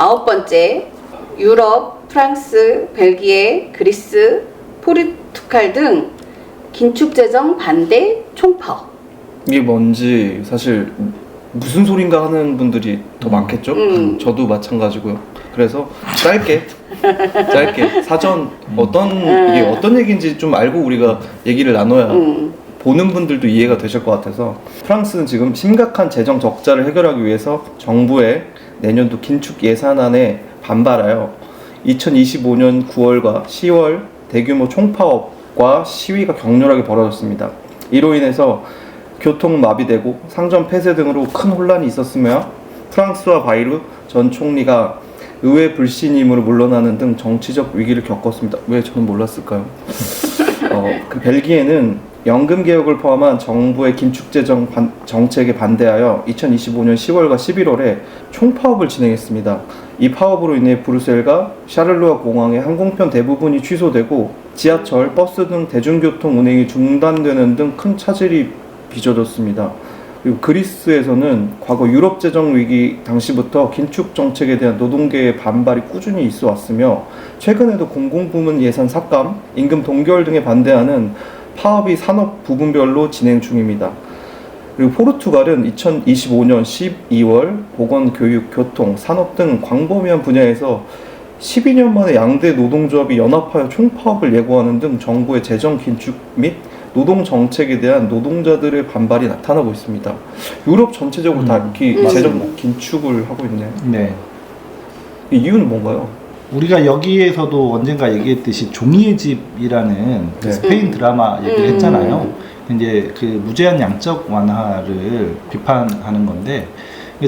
9번째, 유럽, 프랑스, 벨기에, 그리스, 포르투갈 등 긴축재정 반대 총파업. 이게 뭔지 사실 무슨 소린가 하는 분들이 더 많겠죠? 저도 마찬가지고요. 그래서 짧게 사전 이게 어떤 얘기인지 좀 알고 우리가 얘기를 나눠야 보는 분들도 이해가 되실 것 같아서, 프랑스는 지금 심각한 재정 적자를 해결하기 위해서 정부의 내년도 긴축 예산안에 반발하여 2025년 9월과 10월 대규모 총파업과 시위가 격렬하게 벌어졌습니다. 이로 인해서 교통 마비되고 상점 폐쇄 등으로 큰 혼란이 있었으며, 프랑스와 바이르 전 총리가 의회 불신임으로 물러나는 등 정치적 위기를 겪었습니다. 왜 저는 몰랐을까요? 그 벨기에는 연금 개혁을 포함한 정부의 긴축재정 정책에 반대하여 2025년 10월과 11월에 총파업을 진행했습니다. 이 파업으로 인해 브뤼셀과 샤를루아 공항의 항공편 대부분이 취소되고 지하철, 버스 등 대중교통 운행이 중단되는 등 큰 차질이 빚어졌습니다. 그리고 그리스에서는 과거 유럽 재정 위기 당시부터 긴축 정책에 대한 노동계의 반발이 꾸준히 있어 왔으며, 최근에도 공공부문 예산 삭감, 임금 동결 등에 반대하는 파업이 산업 부분별로 진행 중입니다. 그리고 포르투갈은 2025년 12월 보건, 교육, 교통, 산업 등 광범위한 분야에서 12년 만에 양대 노동조합이 연합하여 총파업을 예고하는 등 정부의 재정 긴축 및 노동 정책에 대한 노동자들의 반발이 나타나고 있습니다. 유럽 전체적으로 다 이렇게 재정 긴축을 하고 있네요. 네. 이 이유는 뭔가요? 우리가 여기에서도 언젠가 얘기했듯이 종이의 집이라는 그 스페인 드라마 얘기를 했잖아요. 이제 그 무제한 양적 완화를 비판하는 건데,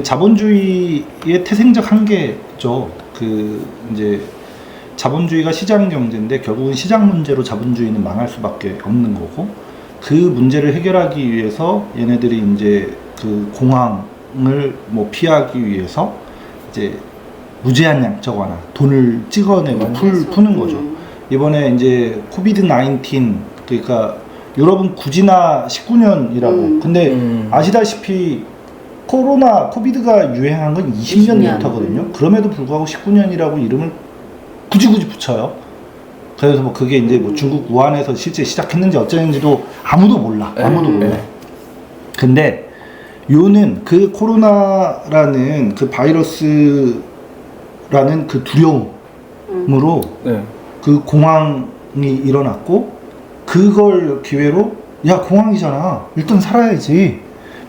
자본주의의 태생적 한계죠. 그 이제 자본주의가 시장 경제인데 결국은 시장 문제로 자본주의는 망할 수밖에 없는 거고, 그 문제를 해결하기 위해서 얘네들이 이제 그 공황을 뭐 피하기 위해서 이제 무제한 양적 완화, 돈을 찍어내고 푸는 거죠. 이번에 이제 코비드-19, 그러니까 유럽은 굳이나 19년이라고. 근데 아시다시피 코비드가 유행한 건 20년부터거든요. 그럼에도 불구하고 19년이라고 이름을 굳이 붙여요. 그래서 뭐 그게 이제 뭐 중국 우한에서 실제 시작했는지 어쩌는지도 아무도 몰라. 근데 요는 그 코로나라는 그 바이러스라는 그 두려움으로 그 공황이 일어났고, 그걸 기회로 야 공황이잖아, 일단 살아야지,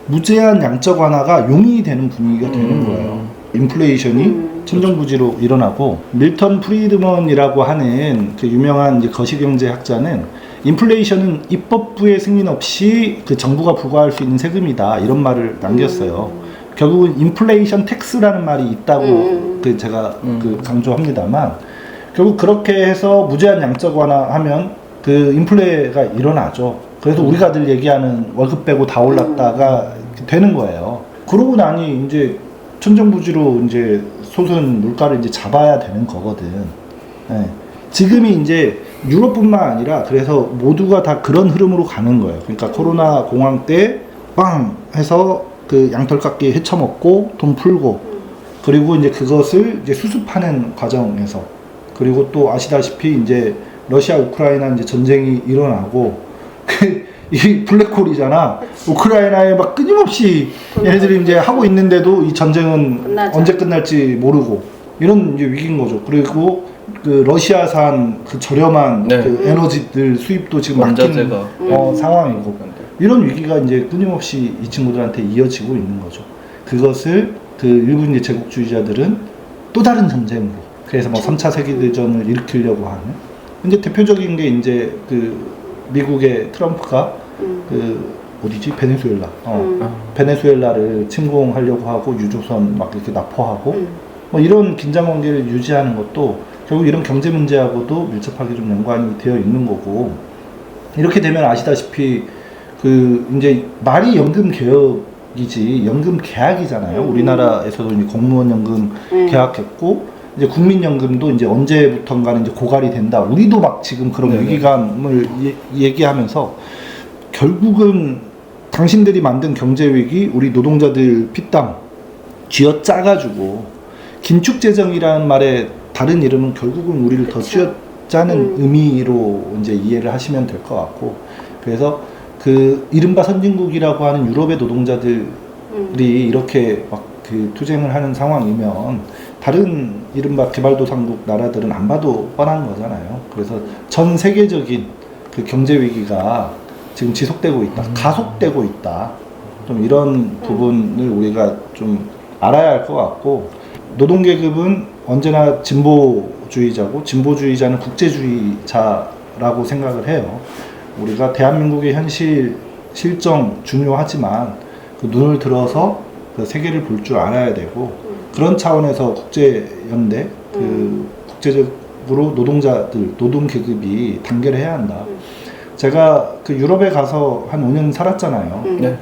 무제한 양적 완화가 용인이 되는 분위기가 되는 거예요. 인플레이션이 천정부지로 일어나고, 밀턴 프리드먼이라고 하는 그 유명한 이제 거시경제학자는 인플레이션은 입법부의 승인 없이 그 정부가 부과할 수 있는 세금이다, 이런 말을 남겼어요. 결국은 인플레이션 텍스라는 말이 있다고 그 제가 그 강조합니다만, 결국 그렇게 해서 무제한 양적 완화하면 그 인플레가 일어나죠. 그래서 우리가 늘 얘기하는 월급 빼고 다 올랐다가 되는 거예요. 그러고 나니 이제 천정부지로 이제 솟은 물가를 이제 잡아야 되는 거거든. 네. 지금이 이제 유럽뿐만 아니라 그래서 모두가 다 그런 흐름으로 가는 거예요. 그러니까 코로나 공황 때 빵 해서 그 양털깎이 헤쳐먹고 돈 풀고, 그리고 이제 그것을 이제 수습하는 과정에서, 그리고 또 아시다시피 이제 러시아 우크라이나 이제 전쟁이 일어나고 이 블랙홀이잖아. 우크라이나에 막 끊임없이 얘네들이 이제 하고 있는데도 이 전쟁은 언제 끝날지 모르고 이런 이제 위기인 거죠. 그리고 그 러시아산 그 저렴한 그 에너지들 수입도 지금 막힌 상황이고, 이런 위기가 이제 끊임없이 이 친구들한테 이어지고 있는 거죠. 그것을 그 일부 이제 제국주의자들은 또 다른 전쟁으로, 그래서 뭐 3차 세계대전을 일으키려고 하는, 이제 대표적인 게 이제 그 미국의 트럼프가 그 어디지? 베네수엘라. 베네수엘라를 침공하려고 하고 유조선 막 이렇게 납포하고 뭐 이런 긴장 관계를 유지하는 것도 결국 이런 경제 문제하고도 밀접하게 좀 연관이 되어 있는 거고, 이렇게 되면 아시다시피 그 이제 말이 연금 개혁이지 연금 계약이잖아요. 우리나라에서도 이제 공무원 연금 계약했고, 이제 국민연금도 이제 언제부턴가는 이제 고갈이 된다. 우리도 막 지금 그런 위기감을 얘기하면서, 결국은 당신들이 만든 경제 위기, 우리 노동자들 피땀 쥐어짜가지고 긴축재정이라는 말의 다른 이름은 결국은 우리를 더 쥐어짜는 의미로 이제 이해를 하시면 될 것 같고, 그래서 그 이른바 선진국이라고 하는 유럽의 노동자들이 이렇게 막 그 투쟁을 하는 상황이면 다른 이른바 개발도상국 나라들은 안 봐도 뻔한 거잖아요. 그래서 전 세계적인 그 경제 위기가 지금 지속되고 있다, 가속되고 있다. 좀 이런 부분을 우리가 좀 알아야 할 것 같고, 노동계급은 언제나 진보주의자고 진보주의자는 국제주의자라고 생각을 해요. 우리가 대한민국의 현실 실정 중요하지만 그 눈을 들어서 그 세계를 볼 줄 알아야 되고, 그런 차원에서 국제연대, 그 국제적으로 노동자들, 노동계급이 단결해야 한다. 제가 그 유럽에 가서 한 5년 살았잖아요. 네.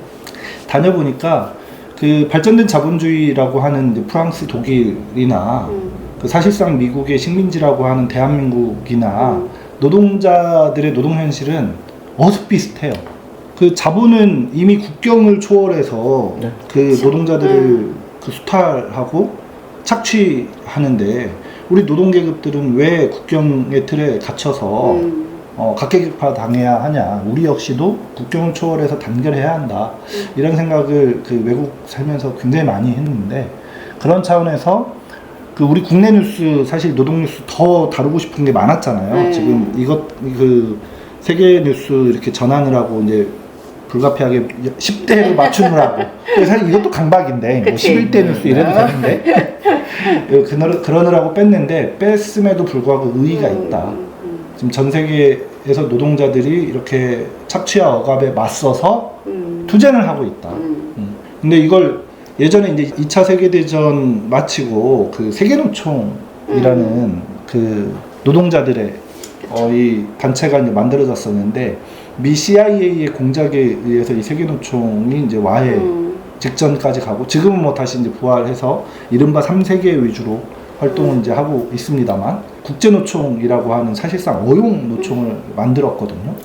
다녀보니까 그 발전된 자본주의라고 하는 이제 프랑스, 독일이나 그 사실상 미국의 식민지라고 하는 대한민국이나 노동자들의 노동 현실은 어슷비슷해요. 그 자본은 이미 국경을 초월해서 네. 그 노동자들을 그 수탈하고 착취하는데, 우리 노동계급들은 왜 국경의 틀에 갇혀서 각계격파 당해야 하냐. 우리 역시도 국경을 초월해서 단결해야 한다. 이런 생각을 그 외국 살면서 굉장히 많이 했는데, 그런 차원에서 그 우리 국내 뉴스, 사실 노동 뉴스 더 다루고 싶은 게 많았잖아요. 지금 그 세계 뉴스 이렇게 전하느라고 이제 불가피하게 10대를 맞추느라고. 사실 이것도 강박인데, 뭐 11대 뉴스 이래도 되는데, 그러느라고 뺐는데, 뺐음에도 불구하고 의의가 있다. 지금 전 세계에서 노동자들이 이렇게 착취와 억압에 맞서서 투쟁을 하고 있다. 근데 이걸 예전에 이제 2차 세계대전 마치고 그 세계노총이라는 그 노동자들의 이 단체가 이제 만들어졌었는데, 미 CIA의 공작에 의해서 이 세계노총이 이제 와해 직전까지 가고, 지금은 뭐 다시 이제 부활해서 이른바 3세계 위주로 활동을 이제 하고 있습니다만, 국제노총이라고 하는 사실상 어용 노총을 만들었거든요.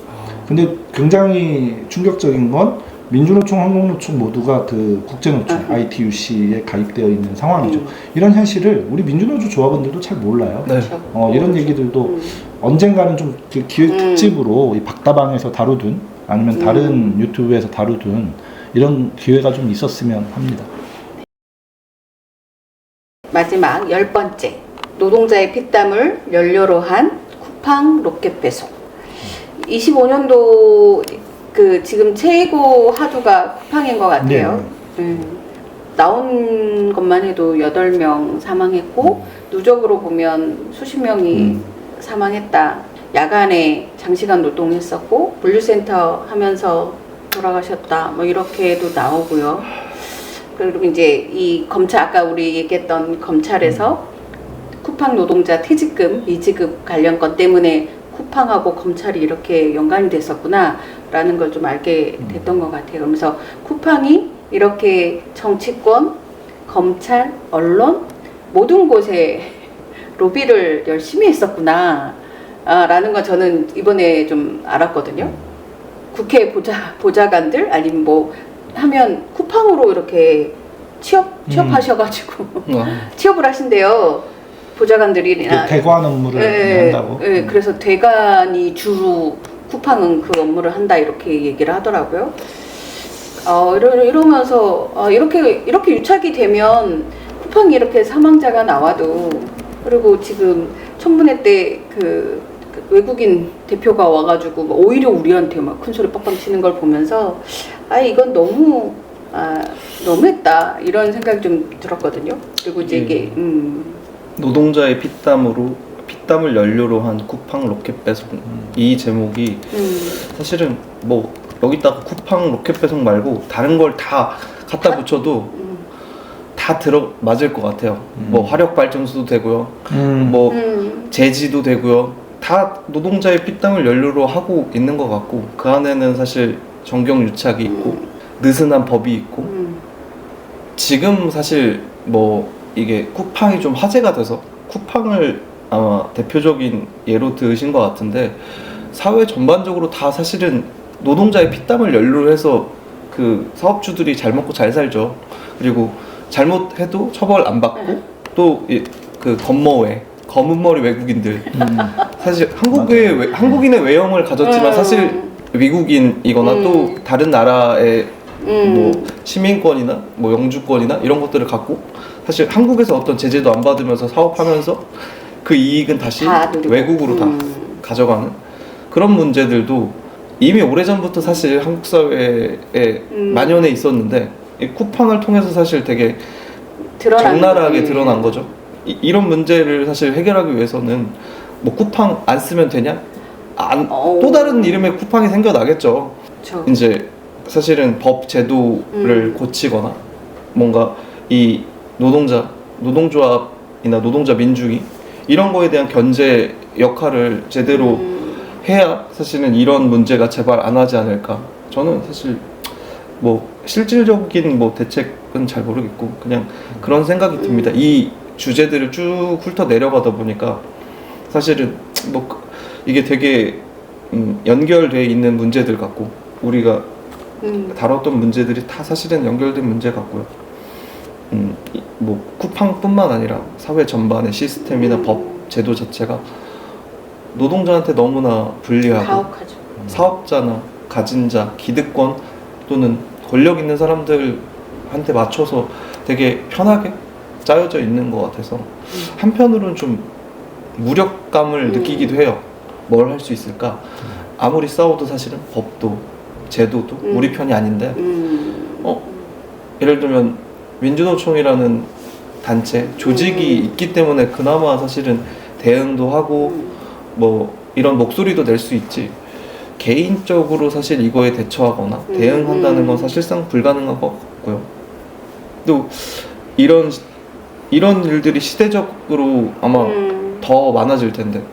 근데 굉장히 충격적인 건 민주노총, 한국노총 모두가 그 국제노총 ITUC에 가입되어 있는 상황이죠. 이런 현실을 우리 민주노조 조합원들도 잘 몰라요. 네. 이런 얘기들도 언젠가는 좀 그 기획 특집으로 이 박다방에서 다루든 아니면 다른 유튜브에서 다루든 이런 기회가 좀 있었으면 합니다. 마지막 10번째, 노동자의 피땀을 연료로 한 쿠팡 로켓 배송. 25년도 그 지금 최고 하두가 쿠팡인 것 같아요. 나온 것만 해도 8명 사망했고, 누적으로 보면 수십 명이 사망했다. 야간에 장시간 노동했었고, 물류센터 하면서 돌아가셨다. 뭐 이렇게도 나오고요. 그리고 이제 이 검찰, 아까 우리 얘기했던 검찰에서 쿠팡 노동자 퇴직금, 이지급 관련 건 때문에 쿠팡하고 검찰이 이렇게 연관이 됐었구나 라는 걸 좀 알게 됐던 것 같아요. 그러면서 쿠팡이 이렇게 정치권, 검찰, 언론 모든 곳에 로비를 열심히 했었구나 라는 거 저는 이번에 좀 알았거든요. 국회 보좌관들 아니면 뭐 하면 쿠팡으로 이렇게 취업하셔가지고 취업을 하신대요. 보좌관들이나 대관 업무를 한다고. 그래서 대관이 주로 쿠팡은 그 업무를 한다 이렇게 얘기를 하더라고요. 이러면서 이렇게 유착이 되면 쿠팡이 이렇게 사망자가 나와도, 그리고 지금 청문회 때 그 외국인 대표가 와가지고 오히려 우리한테 막 큰 소리 빡빡 치는 걸 보면서 이건 너무했다 이런 생각이 좀 들었거든요. 그리고 이제 이게 노동자의 피땀을 연료로 한 쿠팡 로켓 배송, 이 제목이 사실은 뭐 여기다가 쿠팡 로켓 배송 말고 다른 걸 다 갖다 붙여도 다 맞을 것 같아요. 뭐 화력 발전소도 되고요, 뭐 제지도 되고요. 다 노동자의 피땀을 연료로 하고 있는 것 같고, 그 안에는 사실 정경 유착이 있고 느슨한 법이 있고, 지금 사실 뭐 이게 쿠팡이 좀 화제가 돼서 쿠팡을 아마 대표적인 예로 드신 것 같은데, 사회 전반적으로 다 사실은 노동자의 피땀을 연료로 해서 그 사업주들이 잘 먹고 잘 살죠. 그리고 잘못해도 처벌 안 받고 또 그 검머외 검은 머리 외국인들 사실 한국인의 외형을 가졌지만 사실 미국인이거나 또 다른 나라의 뭐 시민권이나 뭐 영주권이나 이런 것들을 갖고 사실 한국에서 어떤 제재도 안 받으면서 사업하면서 그 이익은 다시 외국으로 다 가져가는 그런 문제들도 이미 오래전부터 사실 한국 사회에 만연해 있었는데 이 쿠팡을 통해서 사실 되게 적나라하게 드러난 거죠. 이런 문제를 사실 해결하기 위해서는 뭐 쿠팡 안 쓰면 되냐? 또 다른 이름의 쿠팡이 생겨나겠죠. 그쵸. 이제 사실은 법 제도를 고치거나 뭔가 이 노동조합이나 노동자 민주주의 이런 거에 대한 견제 역할을 제대로 해야 사실은 이런 문제가 제발 안 하지 않을까. 저는 사실 뭐 실질적인 뭐 대책은 잘 모르겠고 그냥 그런 생각이 듭니다. 이 주제들을 쭉 훑어 내려가다 보니까 사실은 뭐 이게 되게 연결돼 있는 문제들 같고 우리가 다뤘던 문제들이 다 사실은 연결된 문제 같고요. 뭐 쿠팡뿐만 아니라 사회 전반의 시스템이나 법 제도 자체가 노동자한테 너무나 불리하고 가혹하죠. 사업자나 가진 자, 기득권 또는 권력 있는 사람들한테 맞춰서 되게 편하게 짜여져 있는 것 같아서 한편으로는 좀 무력감을 느끼기도 해요. 뭘 할 수 있을까? 아무리 싸워도 사실은 법도 제도도 우리 편이 아닌데 예를 들면 민주노총이라는 단체 조직이 있기 때문에 그나마 사실은 대응도 하고 뭐 이런 목소리도 낼 수 있지 개인적으로 사실 이거에 대처하거나 대응한다는 건 사실상 불가능한 것 같고요. 또 이런 일들이 시대적으로 아마 더 많아질 텐데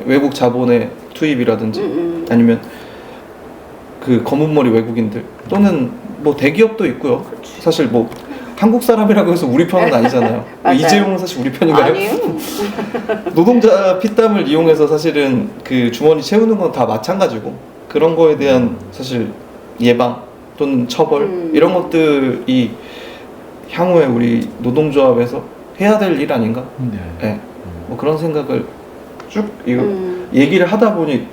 외국 자본의 투입이라든지 아니면 그 검은머리 외국인들 또는 뭐 대기업도 있고요. 사실 뭐 한국 사람이라고 해서 우리 편은 아니잖아요. 이재용은 사실 우리 편인가요? 아니요. 노동자 피땀을 이용해서 사실은 그 주머니 채우는 건 다 마찬가지고 그런 거에 대한 사실 예방 또는 처벌 이런 것들이 향후에 우리 노동조합에서 해야 될 일 아닌가? 네. 뭐 그런 생각을 쭉 얘기를 하다 보니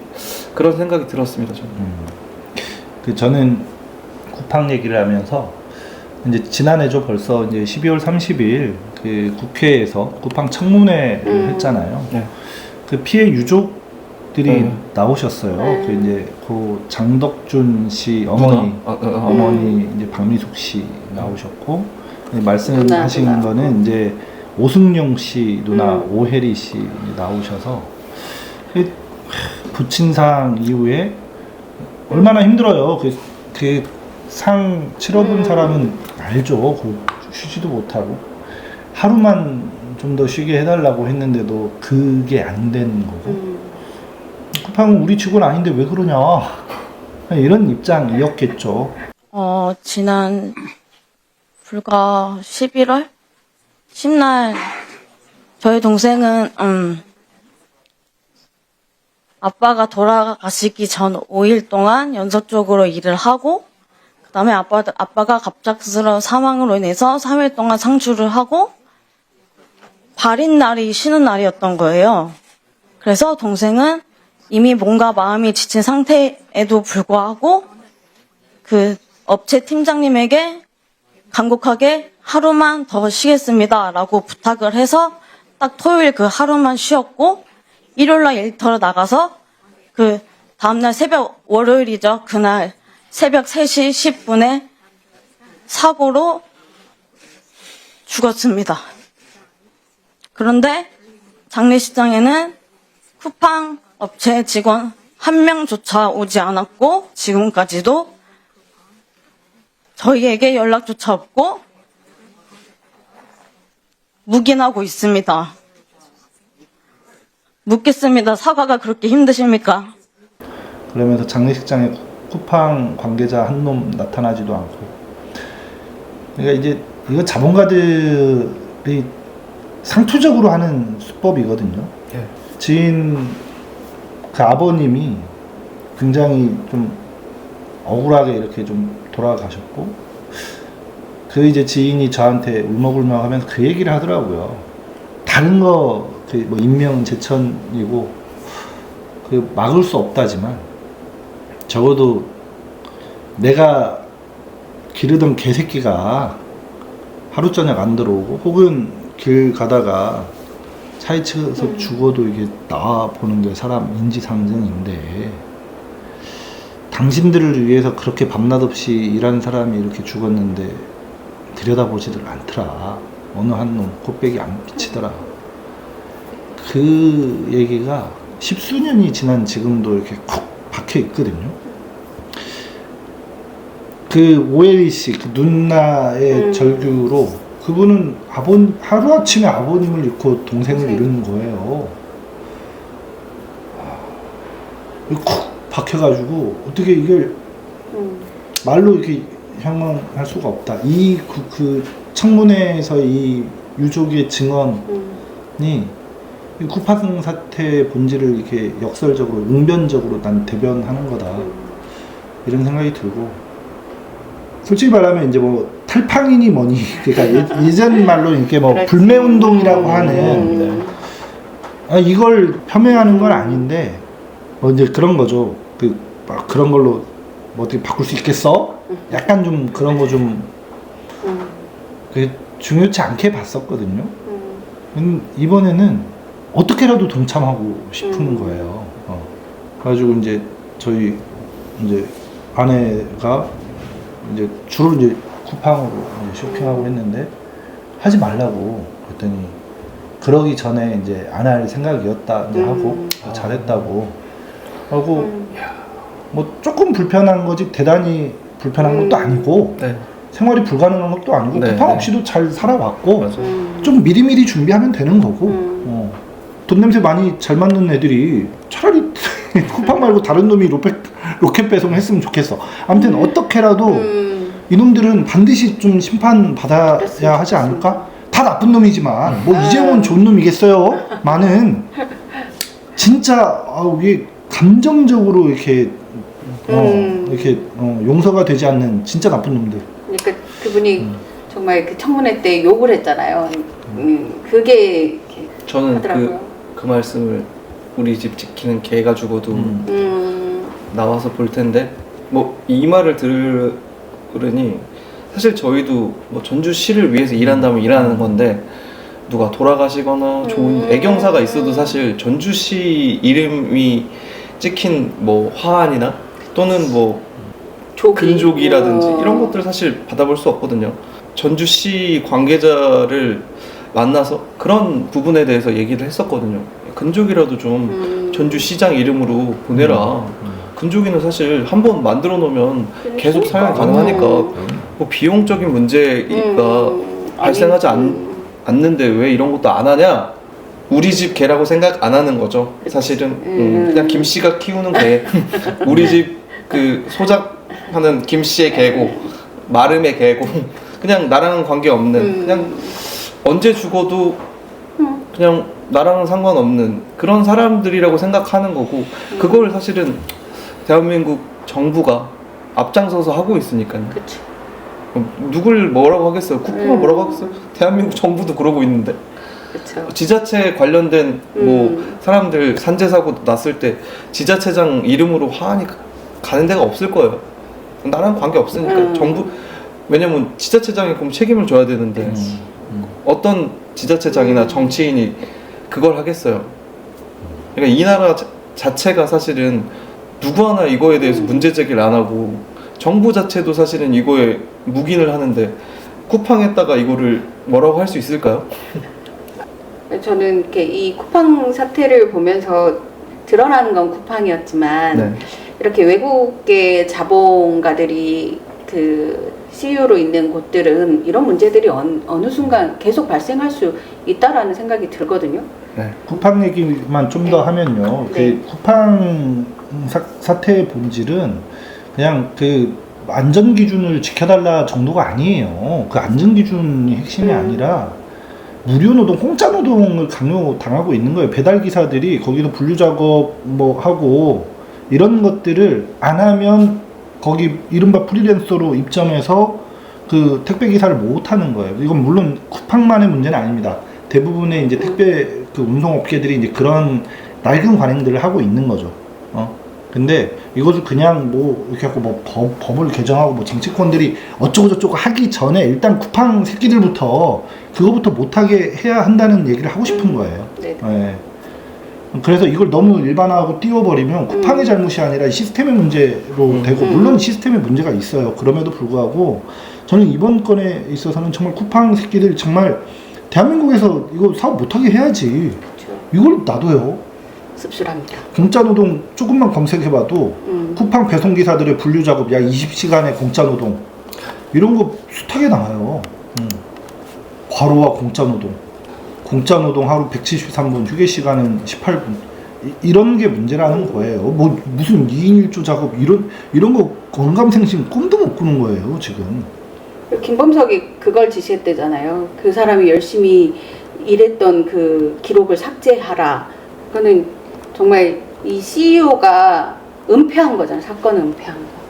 그런 생각이 들었습니다. 저는. 저는 쿠팡 얘기를 하면서 이제 지난해죠. 벌써 이제 12월 30일 그 국회에서 쿠팡 청문회를 했잖아요. 네. 그 피해 유족들이 나오셨어요. 그 이제 그 장덕준 씨 어머니, 어머니 이제 박미숙 씨 나오셨고 말씀하신 거는 이제 오승용 씨 누나 오혜리 씨 나오셔서 부친상 이후에 얼마나 힘들어요. 그 상 치러본 사람은 알죠. 쉬지도 못하고 하루만 좀 더 쉬게 해달라고 했는데도 그게 안 되는 거고 쿠팡은 우리 직원 아닌데 왜 그러냐 이런 입장이었겠죠. 지난 불과 11월 10날 저희 동생은 아빠가 돌아가시기 전 5일 동안 연속적으로 일을 하고 그 다음에 아빠가 갑작스러운 사망으로 인해서 3일 동안 상주를 하고 발인 날이 쉬는 날이었던 거예요. 그래서 동생은 이미 뭔가 마음이 지친 상태에도 불구하고 그 업체 팀장님에게 간곡하게 하루만 더 쉬겠습니다 라고 부탁을 해서 딱 토요일 그 하루만 쉬었고 일요일날 일터로 나가서 그 다음날 월요일이죠. 그날 새벽 3시 10분에 사고로 죽었습니다. 그런데 장례식장에는 쿠팡 업체 직원 한 명조차 오지 않았고 지금까지도 저희에게 연락조차 없고 묵인하고 있습니다. 묻겠습니다. 사과가 그렇게 힘드십니까? 그러면서 장례식장에 쿠팡 관계자 한 놈 나타나지도 않고. 그러니까 이제 이거 자본가들이 상투적으로 하는 수법이거든요. 네. 지인 그 아버님이 굉장히 좀 억울하게 이렇게 좀 돌아가셨고 그 이제 지인이 저한테 울먹울먹하면서 그 얘기를 하더라고요. 다른 거 그 뭐 임명 제천이고 그 막을 수 없다지만 적어도 내가 기르던 개새끼가 하루 저녁 안 들어오고 혹은 길 가다가 차에 치여서 죽어도 이게 나와 보는 게 사람 인지상정인데 당신들을 위해서 그렇게 밤낮 없이 일하는 사람이 이렇게 죽었는데 들여다보지들 않더라. 어느 한 놈 코빼기 안 비치더라. 그 얘기가 십수년이 지난 지금도 이렇게 콕 박혀 있거든요. 그 오혜리 씨, 그 누나의 절규로 그분은 하루아침에 아버님을 잃고 동생을 잃은 거예요. 콕 박혀가지고 어떻게 이걸 말로 이렇게 형용할 수가 없다. 그 청문회에서 이 유족의 증언이 이 쿠팡 사태의 본질을 이렇게 역설적으로 웅변적으로 난 대변하는 거다 이런 생각이 들고 솔직히 말하면 이제 뭐 탈팡이니 뭐니 그러니까 예전 말로 이렇게 뭐 불매운동이라고 하는 이걸 폄훼하는 건 아닌데 뭐 이제 그런 거죠. 막 그런 걸로 뭐 어떻게 바꿀 수 있겠어? 약간 좀 그런 거 좀 중요치 않게 봤었거든요. 이번에는 어떻게라도 동참하고 싶은 거예요. 그래가지고 이제 저희 이제 아내가 이제 주로 이제 쿠팡으로 이제 쇼핑하고 했는데 하지 말라고 그랬더니 그러기 전에 이제 안 할 생각이었다 이제 하고 잘했다고 하고 뭐 조금 불편한 거지 대단히 불편한 것도 아니고 네. 생활이 불가능한 것도 아니고 네, 쿠팡 네. 없이도 잘 살아왔고 맞아요. 좀 미리미리 준비하면 되는 거고 돈 냄새 많이 잘 맡는 애들이 차라리 쿠팡 말고 다른 놈이 로켓 배송했으면 좋겠어. 아무튼 어떻게라도 이놈들은 반드시 좀 심판 받아야 하지 않을까? 다 나쁜 놈이지만 뭐 이재용은 좋은 놈이겠어요. 많은 진짜 이게 감정적으로 이렇게 이렇게 용서가 되지 않는 진짜 나쁜 놈들. 그러니까 그분이 정말 그 청문회 때 욕을 했잖아요. 그게 저는 하더라고요. 그 말씀을 우리 집 지키는 개가 죽어도 나와서 볼 텐데 뭐 이 말을 들으니 사실 저희도 뭐 전주시를 위해서 일한다면 일하는 건데 누가 돌아가시거나 좋은 애경사가 있어도 사실 전주시 이름이 찍힌 뭐 화환이나 또는 뭐 근족이라든지 이런 것들을 사실 받아볼 수 없거든요. 전주시 관계자를 만나서 그런 부분에 대해서 얘기를 했었거든요. 근족이라도 좀 전주시장 이름으로 보내라. 근족이는 사실 한번 만들어 놓으면 계속 사용이 가능하니까 뭐 비용적인 문제가 발생하지 않는데 왜 이런 것도 안 하냐? 우리 집 개라고 생각 안 하는 거죠. 사실은 그냥 김 씨가 키우는 개, 우리 집 그 소작하는 김 씨의 개고 마름의 개고 그냥 나랑은 관계 없는 그냥 언제 죽어도 그냥 나랑은 상관없는 그런 사람들이라고 생각하는 거고 그걸 사실은 대한민국 정부가 앞장서서 하고 있으니까요. 그치. 누굴 뭐라고 하겠어요? 쿠팡을 뭐라고 하겠어요? 대한민국 정부도 그러고 있는데. 그쵸. 지자체 관련된 뭐 사람들 산재 사고 났을 때 지자체장 이름으로 화환이 가는 데가 없을 거예요. 나랑 관계 없으니까 정부 왜냐면 지자체장이 그럼 책임을 져야 되는데 어떤 지자체장이나 정치인이 그걸 하겠어요. 그러니까 이 나라 자체가 사실은 누구 하나 이거에 대해서 문제 제기를 안 하고 정부 자체도 사실은 이거에 묵인을 하는데 쿠팡에다가 이거를 뭐라고 할 수 있을까요? 저는 이렇게 이 쿠팡 사태를 보면서 드러나는 건 쿠팡이었지만 네. 이렇게 외국계 자본가들이 그 CEO로 있는 곳들은 이런 문제들이 어느 순간 계속 발생할 수 있다라는 생각이 들거든요. 네. 쿠팡 얘기만 좀 더 하면요. 네. 그 쿠팡 사태의 본질은 그냥 그 안전 기준을 지켜달라 정도가 아니에요. 그 안전 기준이 핵심이 아니라 무료 노동, 공짜 노동을 강요당하고 있는 거예요. 배달 기사들이 거기서 분류 작업 뭐 하고 이런 것들을 안 하면 거기 이른바 프리랜서로 입점해서 그 택배 기사를 못 하는 거예요. 이건 물론 쿠팡만의 문제는 아닙니다. 대부분의 이제 택배 그 운송업계들이 이제 그런 낡은 관행들을 하고 있는 거죠. 근데 이것을 그냥 뭐 이렇게 하고 뭐 법을 개정하고 뭐 정치권들이 어쩌고저쩌고 하기 전에 일단 쿠팡 새끼들부터 그거부터 못하게 해야 한다는 얘기를 하고 싶은 거예요. 네. 예. 그래서 이걸 너무 일반화하고 띄워버리면 쿠팡의 잘못이 아니라 시스템의 문제로 되고, 물론 시스템에 문제가 있어요. 그럼에도 불구하고 저는 이번 건에 있어서는 정말 쿠팡 새끼들 정말 대한민국에서 이거 사업 못하게 해야지. 그렇죠. 이걸 놔둬요. 씁쓸합니다. 공짜 노동 조금만 검색해봐도 쿠팡 배송기사들의 분류작업 약 20시간의 공짜 노동 이런 거 숱하게 나와요. 과로와 공짜 노동 하루 173분, 휴게 시간은 18분. 이런 게 문제라는 거예요. 뭐 무슨 2인 1조 작업 이런 거 건감생심 꿈도 못 꾸는 거예요 지금. 김범석이 그걸 지시했대잖아요. 그 사람이 열심히 일했던 그 기록을 삭제하라. 그거는 정말 이 CEO가 은폐한 거잖아요. 사건을 은폐한 거.